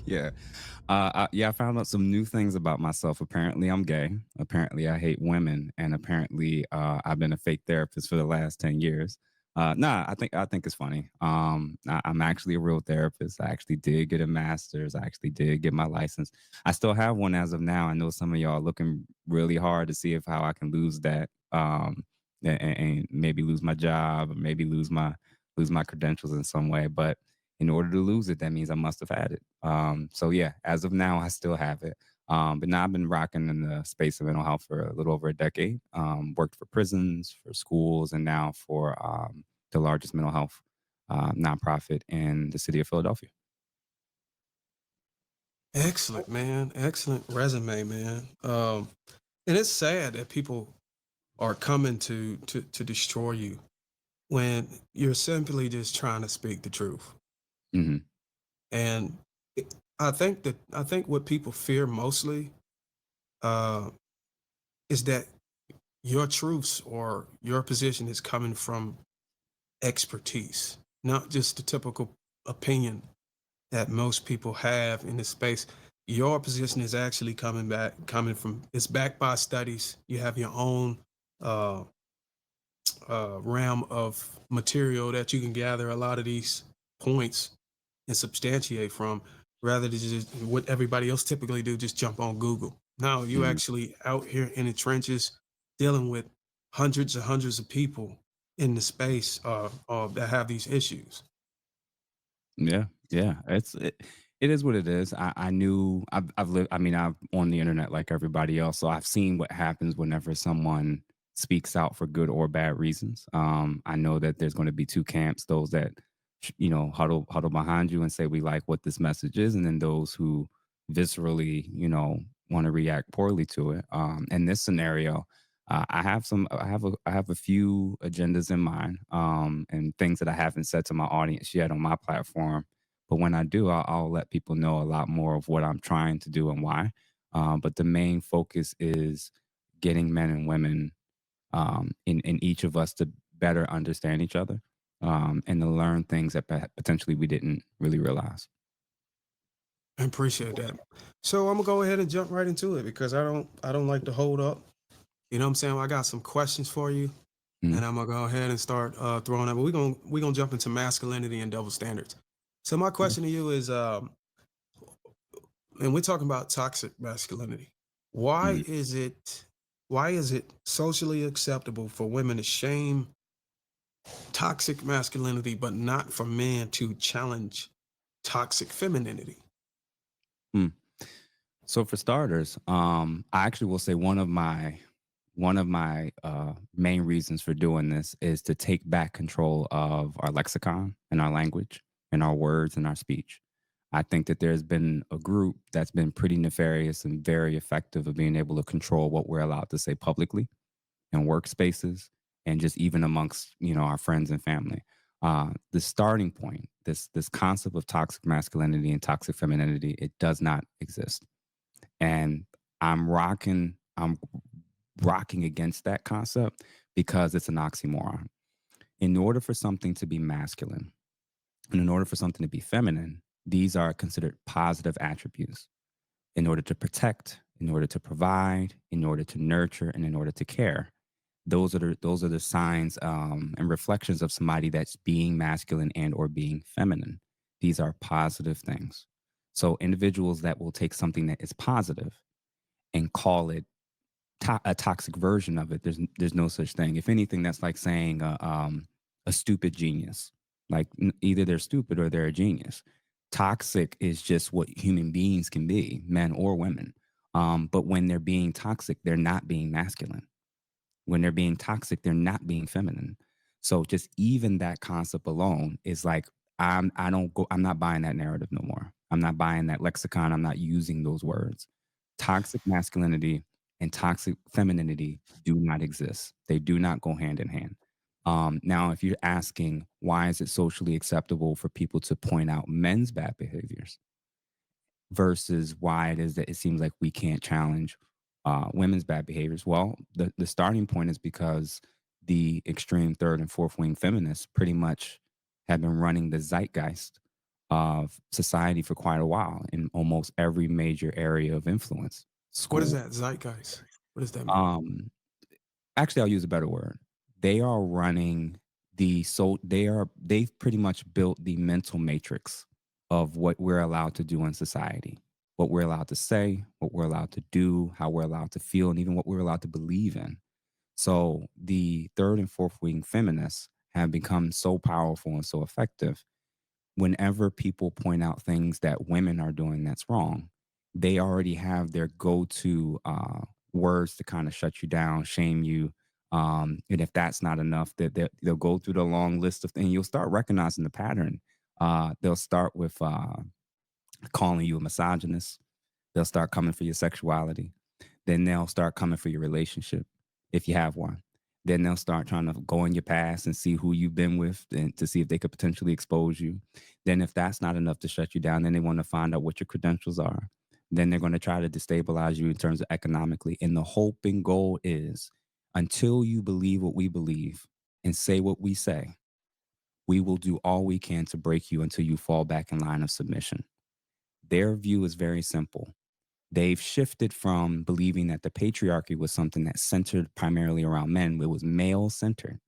Yeah. Yeah, I found out some new things about myself. Apparently, I'm gay. Apparently, I hate women, and apparently, I've been a fake therapist for the last 10 years. Nah, I think it's funny. I'm actually a real therapist. I actually did get a master's. I actually did get my license. I still have one as of now. I know some of y'all are looking really hard to see if how I can lose that, and maybe lose my job, or maybe lose my credentials in some way. But in order to lose it, that means I must have had it. So yeah, as of now, I still have it. But now I've been rocking in the space of mental health for a little over a decade. Worked for prisons, for schools, and now for the largest mental health nonprofit in the city of Philadelphia. Excellent, man. Excellent resume, man. And it's sad that people are coming to destroy you when you're simply just trying to speak the truth. Hmm. And I think what people fear mostly uh, is that your truths or your position is coming from expertise, not just the typical opinion that most people have in this space. Your position is actually coming from, it's backed by studies. You have your own uh, realm of material that you can gather a lot of these points and substantiate from, rather than just what everybody else typically do, just jump on Google. Now you Hmm. actually out here in the trenches dealing with hundreds and hundreds of people in the space that have these issues. Yeah, yeah. It is what it is. I knew I've lived. I mean, I'm on the internet like everybody else, so I've seen what happens whenever someone speaks out for good or bad reasons. I know that there's going to be two camps: those that huddle behind you and say we like what this message is, and then those who viscerally want to react poorly to it. In this scenario, I have a few agendas in mind, and things that I haven't said to my audience yet on my platform. But when I do, I'll let people know a lot more of what I'm trying to do and why. But the main focus is getting men and women, in each of us, to better understand each other, and to learn things that potentially we didn't really realize. I appreciate that. So I'm gonna go ahead and jump right into it because I don't like to hold up. You know what I'm saying? I got some questions for you, Mm, and I'm gonna go ahead and start throwing them. But we're gonna jump into masculinity and double standards. So my yeah. question to you is, and we're talking about toxic masculinity. Why Mm. is it why is it socially acceptable for women to shame toxic masculinity, but not for men to challenge toxic femininity? Mm. So for starters, I actually will say one of my main reasons for doing this is to take back control of our lexicon and our language and our words and our speech. I think that there's been a group that's been pretty nefarious and very effective of being able to control what we're allowed to say publicly in workspaces and just even amongst our friends and family. The starting point, this concept of toxic masculinity and toxic femininity, it does not exist, and I'm rocking against that concept because it's an oxymoron. In order for something to be masculine and in order for something to be feminine, these are considered positive attributes. In order to protect, in order to provide, in order to nurture, and in order to care, those are the signs, and reflections of somebody that's being masculine and or being feminine. These are positive things. So individuals that will take something that is positive and call it a toxic version of it, there's no such thing. If anything, that's like saying a stupid genius. Like either they're stupid or they're a genius. Toxic is just what human beings can be, men or women. But when they're being toxic, they're not being masculine. When they're being toxic, they're not being feminine. So just even that concept alone is like I'm not buying that narrative no more. I'm not buying that lexicon. I'm not using those words. Toxic masculinity and toxic femininity do not exist. They do not go hand in hand. Now, if you're asking why is it socially acceptable for people to point out men's bad behaviors versus why it is that it seems like we can't challenge women's bad behaviors, well, the starting point is because the extreme third and fourth wing feminists pretty much have been running the zeitgeist of society for quite a while in almost every major area of influence. What is School. that? Zeitgeist. What does that mean? Um, Actually, I'll use a better word. They are running they've pretty much built the mental matrix of what we're allowed to do in society, what we're allowed to say, what we're allowed to do, how we're allowed to feel, and even what we're allowed to believe in. So the third and fourth wing feminists have become so powerful and so effective. Whenever people point out things that women are doing that's wrong, they already have their go-to words to kind of shut you down, shame you. And if that's not enough, they'll go through the long list of things. You'll start recognizing the pattern. They'll start with calling you a misogynist. They'll start coming for your sexuality. Then they'll start coming for your relationship if you have one. Then they'll start trying to go in your past and see who you've been with and to see if they could potentially expose you. Then, if that's not enough to shut you down, then they want to find out what your credentials are. Then they're going to try to destabilize you in terms of economically. And the hope and goal is until you believe what we believe and say what we say, we will do all we can to break you until you fall back in line of submission. Their view is very simple. They've shifted from believing that the patriarchy was something that centered primarily around men, it was male centered.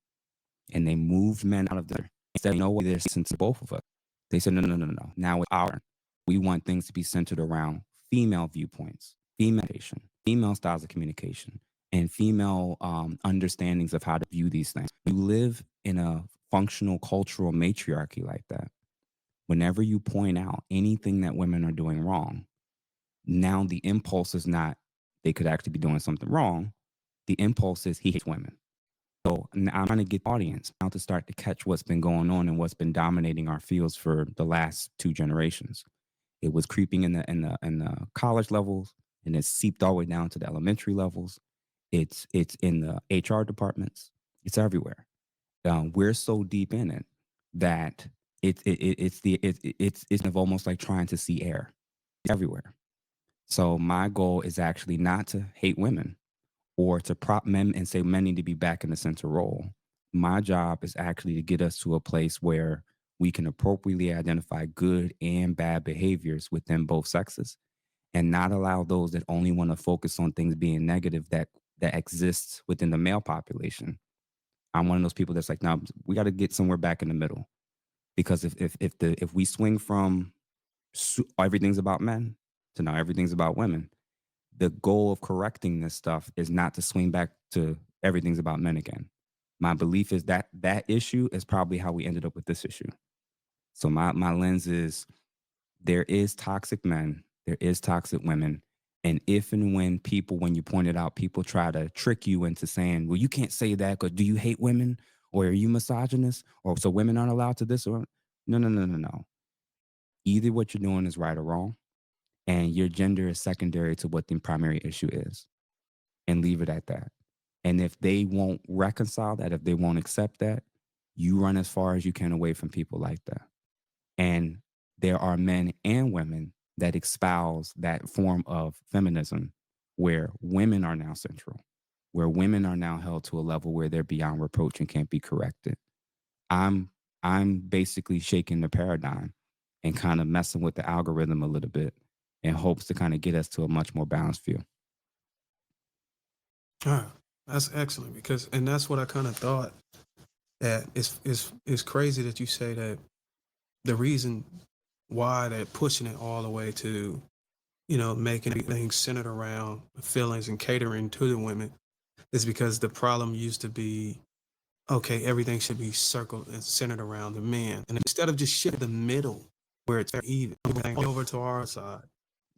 And they moved men out of there. Instead, you know what? They're centered both of us. They said, no, no, no, no, no. Now it's our. We want things to be centered around female viewpoints, female communication, female styles of communication, and female understandings of how to view these things. You live in a functional cultural matriarchy like that. Whenever you point out anything that women are doing wrong, now the impulse is not they could actually be doing something wrong. The impulse is he hates women. So I'm trying to get the audience now to start to catch what's been going on and what's been dominating our fields for the last two generations. It was creeping in the college levels, and it's seeped all the way down to the elementary levels. It's in the HR departments. It's everywhere. We're so deep in it that it's almost like trying to see air. It's everywhere. So my goal is actually not to hate women or to prop men and say men need to be back in the center role. My job is actually to get us to a place where we can appropriately identify good and bad behaviors within both sexes and not allow those that only want to focus on things being negative that exists within the male population. I'm one of those people that's like, no, we got to get somewhere back in the middle because if we swing from everything's about men to now everything's about women, the goal of correcting this stuff is not to swing back to everything's about men again. My belief is that that issue is probably how we ended up with this issue. So my lens is there is toxic men, there is toxic women, and if and when people, when you point it out, people try to trick you into saying, "Well, you can't say that because do you hate women or are you misogynist or so women aren't allowed to this or no, no, no, no, no. Either what you're doing is right or wrong, and your gender is secondary to what the primary issue is." And leave it at that. And if they won't reconcile that, if they won't accept that, you run as far as you can away from people like that. And there are men and women that espouse that form of feminism where women are now central, where women are now held to a level where they're beyond reproach and can't be corrected. I'm I'm basically shaking the paradigm and kind of messing with the algorithm a little bit in hopes to kind of get us to a much more balanced view. Ah, that's excellent because, and that's what I kind of thought. That it's crazy that you say that the reason why they're pushing it all the way to, making everything centered around feelings and catering to the women is because the problem used to be, okay, everything should be circled and centered around the men. And instead of just shifting the middle where it's even, everything over to our side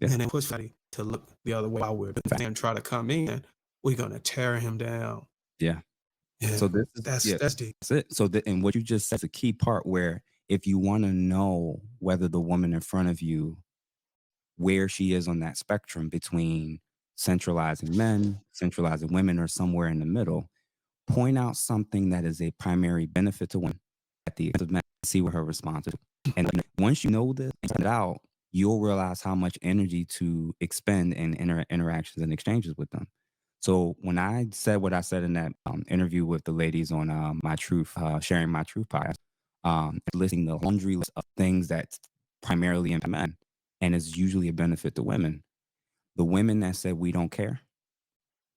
Yeah. and then push somebody to look the other way while we're and try to come in, we're gonna tear him down. Yeah. Yeah. So this is That's deep. that's it. So and what you just said is a key part where if you want to know whether the woman in front of you, where she is on that spectrum between centralizing men, centralizing women, or somewhere in the middle, point out something that is a primary benefit to women at the end of men, see what her response is. And once you know this and send it out, you'll realize how much energy to expend in interactions and exchanges with them. So when I said what I said in that interview with the ladies on my truth, sharing my truth podcast, listing the laundry list of things that primarily in men, and it's usually a benefit to women. The women that said we don't care,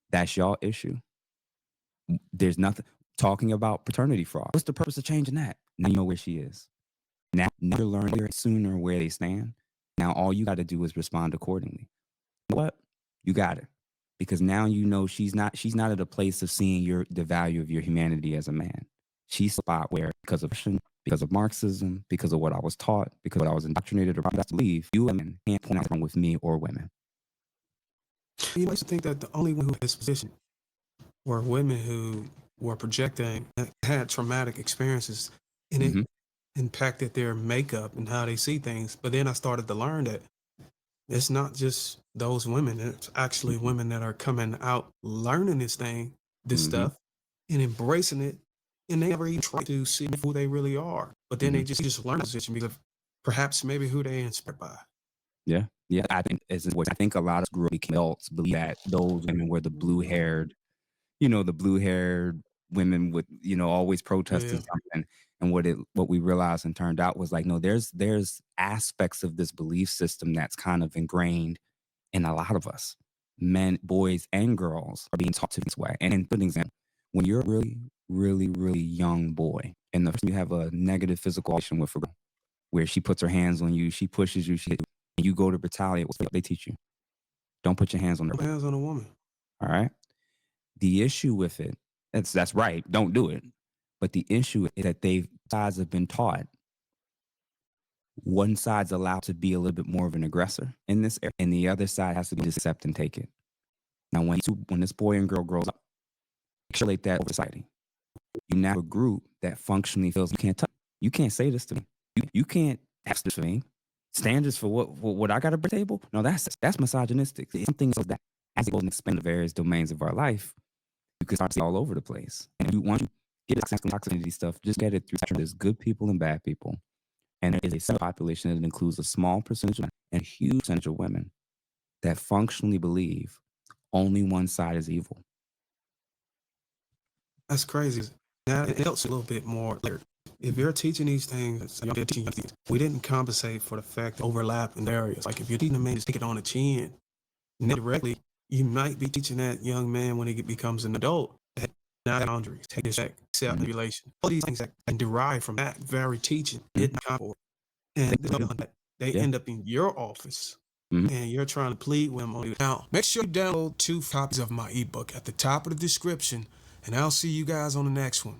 that's y'all issue. There's nothing talking about paternity fraud. What's the purpose of changing that? Now you know where she is. Now you're learning sooner where they stand. Now all you got to do is respond accordingly. You know what? You got it. Because now you know she's not at a place of seeing the value of your humanity as a man. She's a spot where because of Marxism, because of what I was taught, because of what I was indoctrinated or to believe, you women can't point out wrong with me or women. You like to think that the only one who had this position were women who were projecting, had traumatic experiences, and it Hmm. impacted their makeup and how they see things. But then I started to learn that it's not just those women. It's actually women that are coming out learning this Hmm. stuff, and embracing it, and they never even try to see who they really are. But then Hmm. they just learn the position because of perhaps maybe who they inspired by. Yeah. Yeah. I think a lot of grown adults believe that those women were the blue haired women with, always protesting Yeah, something. And what we realized and turned out was like, no, there's aspects of this belief system that's kind of ingrained in a lot of us. Men, boys, and girls are being taught to this way. And for example, when you're a really, really, really young boy, and you have a negative physical relation with a girl, where she puts her hands on you, she pushes you, and you go to retaliate, what they teach you? Don't put your hands on put her. hands on a woman. All right. The issue with it, that's right. Don't do it. But the issue is that sides have been taught. One side's allowed to be a little bit more of an aggressor in this area, and the other side has to just accept and take it. Now, when this boy and girl grows up, extrapolate that over society. You now have a group that functionally feels you can't say this to me. You can't ask this for me. Standards for what I got to bring to the table? No, that's misogynistic. It's something that as it goes and expand the various domains of our life, you can start to see all over the place. And once you get this toxicity stuff, just get it through. There's good people and bad people. And there is a population that includes a small percentage of men and a huge percentage of women that functionally believe only one side is evil. That's crazy. Now it helps a little bit more later. If you're teaching these things, you're teaching things, we didn't compensate for the fact that overlap in areas. Like if you're teaching a man to stick it on the chin, directly, you might be teaching that young man when he becomes an adult, not boundaries, take respect, accept Mhm. manipulation. All these things that can derive from that very teaching Mhm. didn't come forward. And they Yeah. end up in your office Mhm. and you're trying to plead with them on you. Now, make sure you download 2 copies of my ebook at the top of the description, and I'll see you guys on the next one.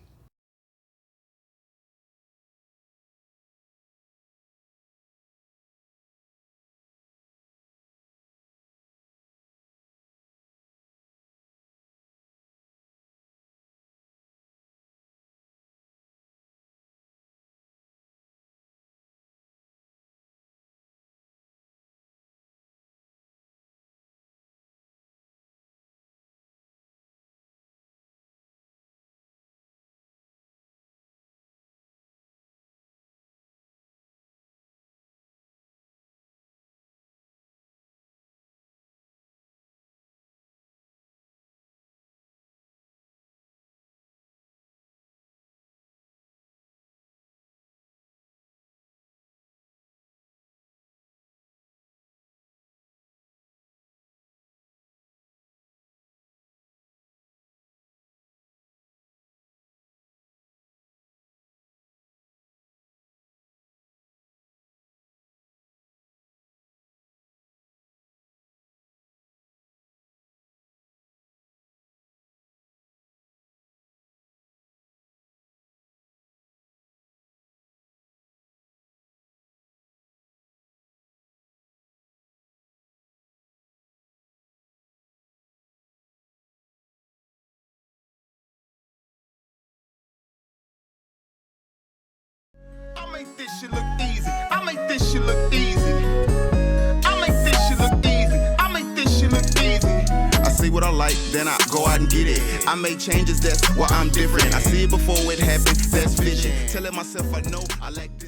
I make this shit look easy. I make this shit look easy. I make this shit look easy. I make this shit look easy. I see what I like, then I go out and get it. I make changes, that's why I'm different. I see it before it happens, that's vision. Telling myself I know I lack